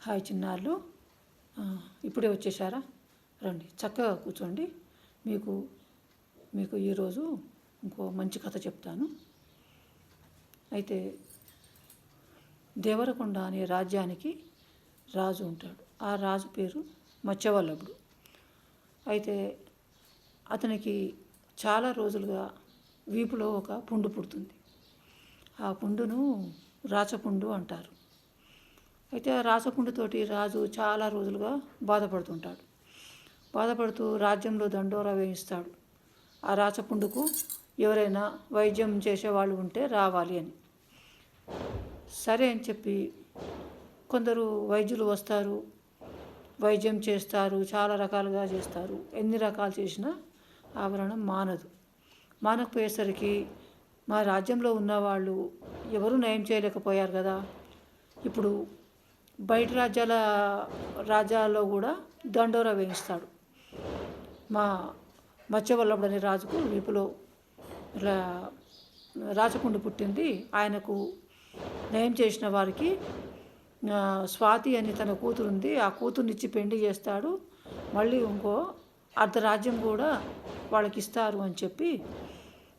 Hi చిన్నారులు, ఇప్పుడే వచ్చేసారా? రండి, చక్కగా కూర్చోండి. మీకు మీకు ఈరోజు ఇంకో మంచి కథ చెప్తాను. అయితే దేవరకొండ అనే రాజ్యానికి రాజు ఉంటాడు. ఆ రాజు పేరు మత్స్యవల్లభుడు. అయితే అతనికి చాలా రోజులుగా వీపులో ఒక పుండు పుడుతుంది. ఆ పుండును రాచపుండు అంటారు. అయితే ఆ రాచపుండుతోటి రాజు చాలా రోజులుగా బాధపడుతుంటాడు. బాధపడుతూ రాజ్యంలో దండోరా వేయిస్తాడు. ఆ రాచపుండుకు ఎవరైనా వైద్యం చేసేవాళ్ళు ఉంటే రావాలి అని. సరే అని చెప్పి కొందరు వైద్యులు వస్తారు, వైద్యం చేస్తారు, చాలా రకాలుగా చేస్తారు. ఎన్ని రకాలు చేసినా ఆవరణం మానకపోయేసరికి మా రాజ్యంలో ఉన్నవాళ్ళు ఎవరు నయం చేయలేకపోయారు కదా. ఇప్పుడు బయట రాజ్యాల్లో కూడా దండోరా వేయిస్తాడు. మా మత్స్యవల్లభుడు అనే రాజుకు వీపులో ఇలా రాచపుండు పుట్టింది. ఆయనకు నయం చేసిన వారికి స్వాతి అని తన కూతురు ఉంది, ఆ కూతురునిచ్చి పెళ్లి చేస్తాడు. మళ్ళీ ఇంకో అర్ధరాజ్యం కూడా వాళ్ళకి ఇస్తారు అని చెప్పి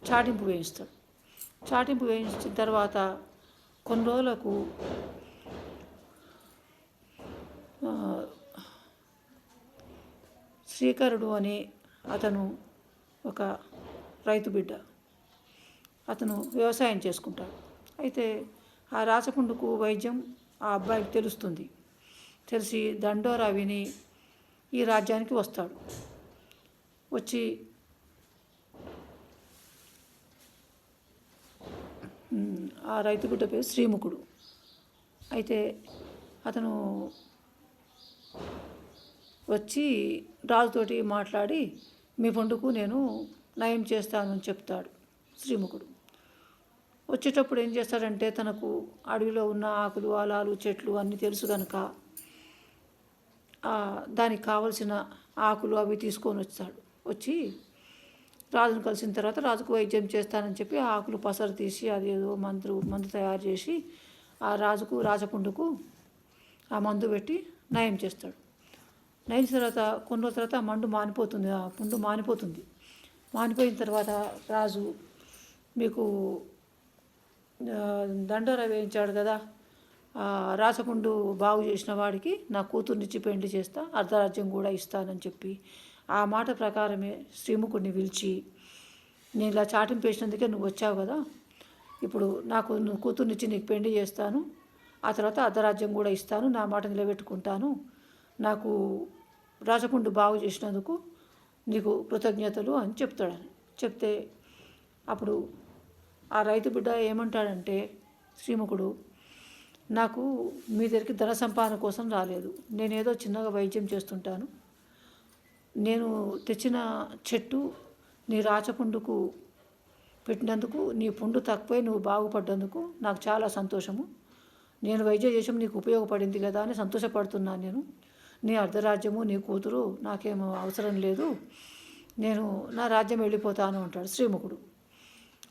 చాటింపు వేయిస్తాడు. చాటింపు వేయించిన తర్వాత కొన్ని రోజులకు శ్రీకరుడు అని అతను ఒక రైతు బిడ్డ, అతను వ్యవసాయం చేసుకుంటాడు. అయితే ఆ రాచపుండుకు వైద్యం ఆ అబ్బాయికి తెలుస్తుంది. తెలిసి దండోరా విని ఈ రాజ్యానికి వస్తాడు. వచ్చి ఆ రైతు బిడ్డ పేరు శ్రీముఖుడు. అయితే అతను వచ్చి రాజుతోటి మాట్లాడి మీ పండుకు నేను నయం చేస్తానని చెప్తాడు శ్రీముఖుడు. వచ్చేటప్పుడు ఏం చేస్తాడంటే తనకు అడవిలో ఉన్న ఆకులు, అలాలు, చెట్లు అన్నీ తెలుసు కనుక దానికి కావలసిన ఆకులు అవి తీసుకొని వచ్చి రాజును కలిసిన తర్వాత రాజుకు వైద్యం చేస్తానని చెప్పి ఆ ఆకులు పసరు తీసి అదేదో మందు తయారు చేసి ఆ రాచపుండుకు ఆ మందు పెట్టి నయం చేస్తాడు. నయం తర్వాత కొన్ని రోజుల తర్వాత ఆ పుండు మానిపోతుంది. మానిపోయిన తర్వాత రాజు మీకు దండోరా వేయించాడు కదా, రాచపుండు బాగు చేసిన వాడికి నా కూతుర్నిచ్చి పెళ్లి చేస్తా, అర్ధరాజ్యం కూడా ఇస్తానని చెప్పి ఆ మాట ప్రకారమే శ్రీముఖుడిని పిలిచి, నేను ఇలా చాటింపు వేసినందుకే నువ్వు వచ్చావు కదా, ఇప్పుడు నువ్వు కూతుర్నిచ్చి నీకు పెళ్లి చేస్తాను, ఆ తర్వాత అర్ధరాజ్యం కూడా ఇస్తాను, నా మాట నిలబెట్టుకుంటాను, నాకు రాచపుండు బాగు చేసినందుకు నీకు కృతజ్ఞతలు అని చెప్తే అప్పుడు ఆ రైతు బిడ్డ ఏమంటాడంటే, శ్రీముఖుడు నాకు మీ దగ్గరికి ధన సంపాదన కోసం రాలేదు, నేనేదో చిన్నగా వైద్యం చేస్తుంటాను, నేను తెచ్చిన చెట్టు నీ రాచపుండుకు పెట్టినందుకు నీ పుండు తక్కువై నువ్వు బాగుపడ్డందుకు నాకు చాలా సంతోషము, నేను వైద్యం చేసాము నీకు ఉపయోగపడింది కదా అని సంతోషపడుతున్నాను. నేను నీ అర్ధరాజ్యము నీ కూతురు నాకేమో అవసరం లేదు, నేను నా రాజ్యం వెళ్ళిపోతాను అంటాడు శ్రీముఖుడు.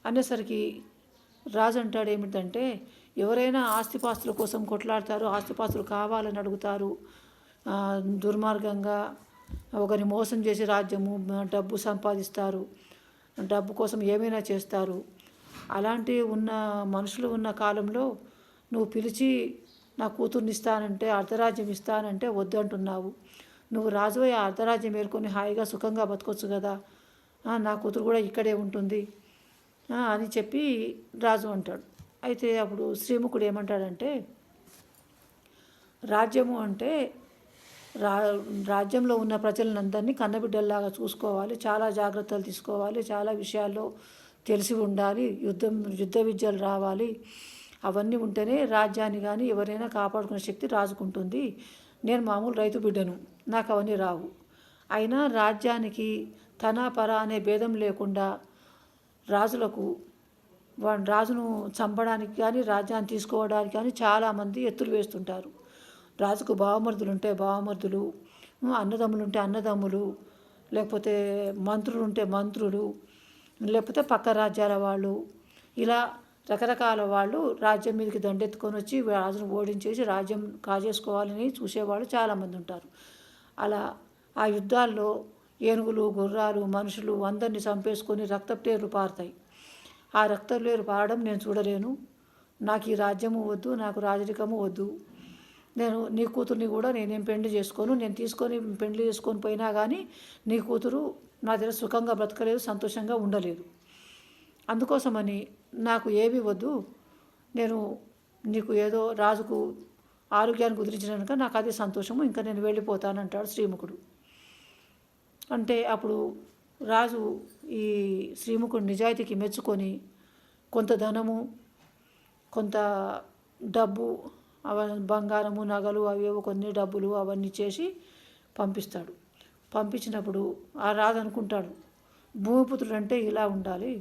అనేసరికి రాజు అంటాడు ఏమిటంటే, ఎవరైనా ఆస్తిపాస్తుల కోసం కొట్లాడతారు, ఆస్తిపాస్తులు కావాలని అడుగుతారు, దుర్మార్గంగా ఒకరిని మోసం చేసి రాజ్యము డబ్బు సంపాదిస్తారు, డబ్బు కోసం ఏమైనా చేస్తారు. అలాంటి మనుషులు ఉన్న కాలంలో నువ్వు పిలిచి నా కూతుర్ని ఇస్తానంటే, అర్ధరాజ్యం ఇస్తానంటే వద్దంటున్నావు, నువ్వు రాజు ఆ అర్ధరాజ్యం ఏరుకొని హాయిగా సుఖంగా బతకొచ్చు కదా, నా కూతురు కూడా ఇక్కడే ఉంటుంది అని చెప్పి రాజు అంటాడు. అయితే అప్పుడు శ్రీముఖుడు ఏమంటాడంటే, రాజ్యము అంటే రాజ్యంలో ఉన్న ప్రజలందరినీ కన్నబిడ్డల్లాగా చూసుకోవాలి, చాలా జాగ్రత్తలు తీసుకోవాలి, చాలా విషయాల్లో తెలిసి ఉండాలి, యుద్ధ విద్యలు రావాలి, అవన్నీ ఉంటేనే రాజ్యాన్ని కానీ ఎవరైనా కాపాడుకునే శక్తి రాజుకుంటుంది. నేను మామూలు రైతు బిడ్డను, నాకు అవన్నీ రావు. అయినా రాజ్యానికి తన పర అనే భేదం లేకుండా రాజును చంపడానికి కానీ రాజ్యాన్ని తీసుకోవడానికి కానీ చాలామంది ఎత్తులు వేస్తుంటారు. రాజుకు బావమరుదులు ఉంటే బావమరుదులు, అన్నదమ్ములు ఉంటే అన్నదమ్ములు, లేకపోతే మంత్రులు ఉంటే మంత్రులు, లేకపోతే పక్క రాజ్యాల వాళ్ళు, ఇలా రకరకాల వాళ్ళు రాజ్యం మీదకి దండెత్తుకొని వచ్చి రాజును ఓడించేసి రాజ్యం కాజేసుకోవాలని చూసేవాళ్ళు చాలామంది ఉంటారు. అలా ఆ యుద్ధాల్లో ఏనుగులు, గుర్రాలు, మనుషులు అందరినీ చంపేసుకొని రక్తపు పారుతాయి. ఆ రక్తపు పారడం నేను చూడలేను. నాకు ఈ రాజ్యము వద్దు, నాకు రాజరికము వద్దు. నేను నీ కూతుర్ని కూడా నేనేం పెళ్లి చేసుకోను. నేను తీసుకొని పెళ్లి చేసుకొని పోయినా కానీ నీ కూతురు నా దగ్గర సుఖంగా బ్రతకలేదు, సంతోషంగా ఉండలేదు. అందుకోసమని నాకు ఏవి వద్దు. నేను నీకు ఏదో రాజుకు ఆరోగ్యాన్ని కుదిరించినాక నాకు అదే సంతోషము, ఇంకా నేను వెళ్ళిపోతానంటాడు శ్రీముఖుడు. అంటే అప్పుడు రాజు ఈ శ్రీముఖుడు నిజాయితీకి మెచ్చుకొని కొంత ధనము, కొంత డబ్బు, బంగారము, నగలు, అవేవో కొన్ని డబ్బులు అవన్నీ చేసి పంపిస్తాడు. పంపించినప్పుడు ఆ రాజు అనుకుంటాడు, భూమిపుత్రుడు అంటే ఇలా ఉండాలి.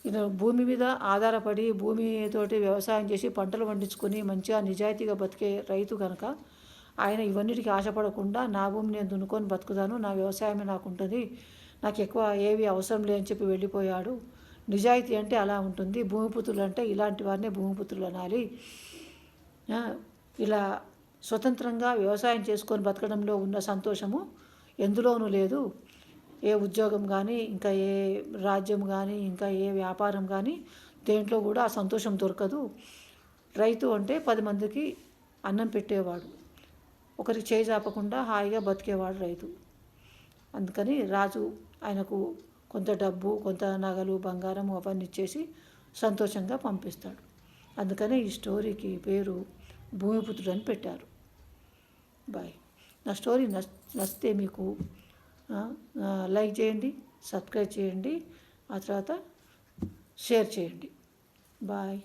ఈయన భూమి మీద ఆధారపడి భూమితోటి వ్యవసాయం చేసి పంటలు పండించుకొని మంచిగా నిజాయితీగా బతికే రైతు కనుక ఆయన ఇవన్నిటికీ ఆశపడకుండా నా భూమి నేను దున్నుకొని బతుకుతాను, నా వ్యవసాయమే నాకు ఉంటుంది, నాకు ఎక్కువ ఏవి అవసరం లేని చెప్పి వెళ్ళిపోయాడు. నిజాయితీ అంటే అలా ఉంటుంది. భూమిపుత్రులు అంటే ఇలాంటి వారినే భూమిపుత్రులు అనాలి. ఇలా స్వతంత్రంగా వ్యవసాయం చేసుకొని బతకడంలో ఉన్న సంతోషము ఎందులోనూ లేదు. ఏ ఉద్యోగం కానీ, ఇంకా ఏ రాజ్యం కానీ, ఇంకా ఏ వ్యాపారం కానీ దేంట్లో కూడా ఆ సంతోషం దొరకదు. రైతు అంటే 10 మందికి అన్నం పెట్టేవాడు, ఒకరికి చేయి చాపకుండా హాయిగా బతికేవాడు రైతు. అందుకని రాజు ఆయనకు కొంత డబ్బు, కొంత నగలు, బంగారం అవన్నీ ఇచ్చేసి సంతోషంగా పంపిస్తాడు. అందుకనే ఈ స్టోరీకి పేరు భూమిపుత్రుడు అని పెట్టారు. బాయ్. నా స్టోరీ నచ్చితే మీకు లైక్ చేయండి, సబ్స్క్రైబ్ చేయండి, ఆ తర్వాత షేర్ చేయండి. బాయ్.